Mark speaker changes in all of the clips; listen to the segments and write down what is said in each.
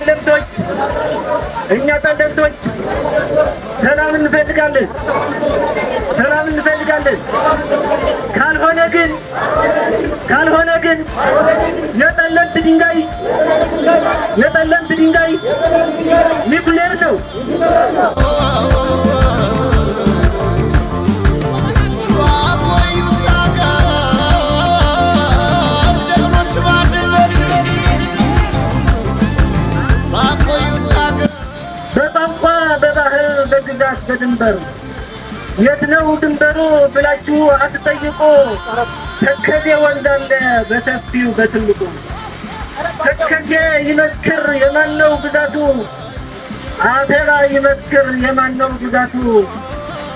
Speaker 1: ለምቶች እኛ ጠለምቶች ሰላም እንፈልጋለን። ካልሆነ ግን የጠለምት ድንጋይ ኒውክሌር ነው። በቋንቋ በባህል በግዛት በድንበር የት ነው ድንበሩ ብላችሁ አትጠይቁ። ተከዜ ወንዝ አለ በሰፊው በትልቁ። ተከዜ ይመስክር የማነው ግዛቱ፣ አተባ ይመስክር የማነው ግዛቱ፣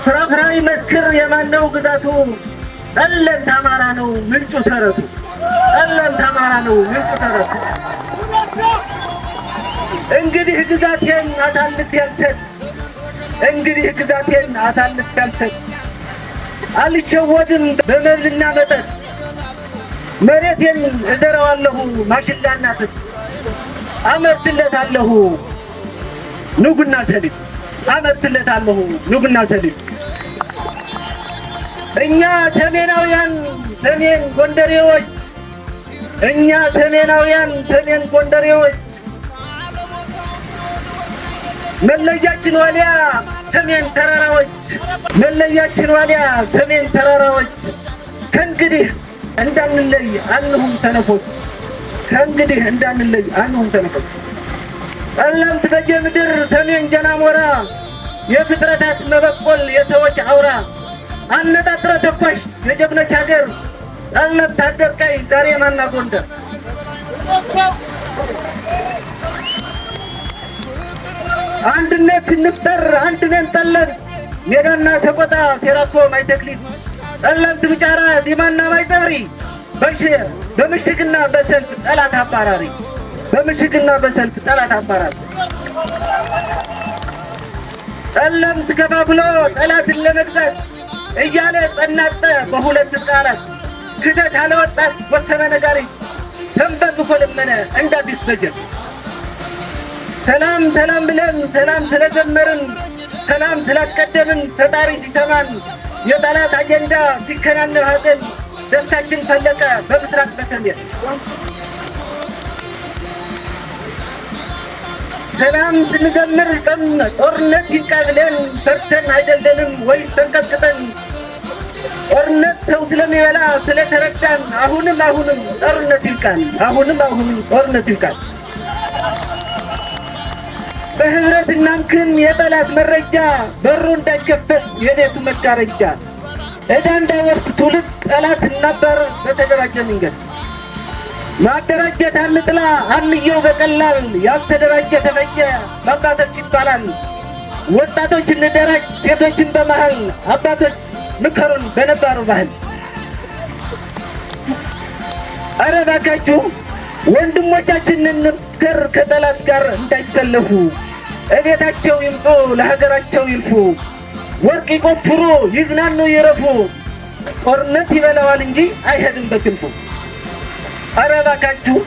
Speaker 1: ፍራፍራ ይመስክር የማነው ግዛቱ። ጠለምት አማራ ነው ምንጩ ተረቱ፣ ጠለምት አማራ ነው ምንጩ ተረቱ። እንግዲህ ግዛቴን አሳልፍ ያልሰጥ አልሸወድም በመብልና መጠጥ። መሬቴን እዘራዋለሁ ማሽላና ጥጥ፣ አመርትለታለሁ ኑግና ሰሊጥ። እኛ ሰሜናውያን ሰሜን ጎንደሬዎች መለያችን ዋሊያ ሰሜን ተራራዎች። ከእንግዲህ እንዳንለይ አንሁም ሰነፎች። ጠለምት በጀምድር ሰሜን ጀናሞራ፣ የፍጥረታት መበቆል የሰዎች አውራ። አነጣጥረ ተኳሽ የጀግኖች ሀገር፣ ጠለምት አደርቃይ ዛሬ ማና ጎንደር። አንድነት እንፍጠር አንድነን ጠለምት፣ ሜዳና ሰቆጣ ሴራኮ ማይተክሊት። ጠለምት ብጫራ ዲማና ማይጠብሪ፣ በምሽግና በሰልፍ ጠላት አባራሪ። ጠለምት ከፋፍሎ ጠላትን ለመግዛት እያለ ጸናጠ በሁለት ቃላት። ክተት አለወጣት ወሰነ ነጋሪት፣ ተንበርክኮ ለመነ እንዳዲስ በጀት። ሰላም ብለን ሰላም ስለጀመርን ሰላም ስላስቀደምን ፈጣሪ ሲሰማን የጠላት አጀንዳ ሲከናነብ ሀዘን ደስታችን ፈለቀ በምስራቅ በሰሜን። ሰላም ስንዘምር ጦርነት ይብቃ ብለን ፈርተን አይደለንም ወይስ ተንቀጥቅጠን? ጦርነት ሰው ስለሚበላ ስለተረዳን አሁንም ጦርነት ይብቃን። በህብረት እናምክን የጠላት መረጃ፣ በሩ እንዳይከፈት የቤቱ መጋረጃ። ዕዳ እንዳይወርስ ትውልድ ጠላት እናባር በተደራጀ መንገድ። ማደራጀት አንጥላ አንየው በቀላል፣ ያልተደራጀ ተፈጀ በአባቶች ይባላል። ወጣቶች እንደራጅ ሴቶችን በመሃል፣ አባቶች ምከሩን በነባሩ ባህል። አረ እባካችሁ ወንድሞቻችንን እንምከር ከጠላት ጋር እንዳይሰለፉ። እቤታቸው ይምጡ ለሀገራቸው ይልፉ፣ ወርቅ ይቆፍሩ ይዝናኑ ይረፉ። ጦርነት ይበላዋል እንጂ አይሄድም በክንፉ። አረ እባካችሁ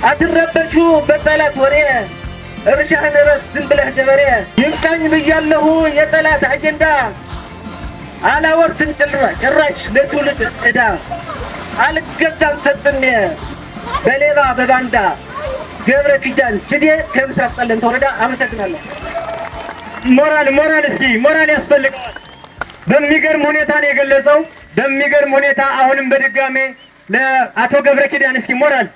Speaker 1: አትረበሹ በጠላት ወሬ፣ እርሻህን እረስ ዝም ብለህ ገበሬ። ይብቃኝ ብያለሁ የጠላት አጀንዳ፣ አላወርስም ጭራሽ ለትውልድ ዕዳ። አልገዛም ፈጽሜ በሌባ በባንዳ። ገብረ ኪዳን ችዴ ከምስራቅ ጠለምት ወረዳ። አመሰግናለሁ።
Speaker 2: ሞራል ያስፈልገዋል። በሚገርም ሁኔታ ነው የገለጸው። በሚገርም ሁኔታ አሁንም በድጋሜ ለአቶ ገብረ ኪዳን እስኪ ሞራል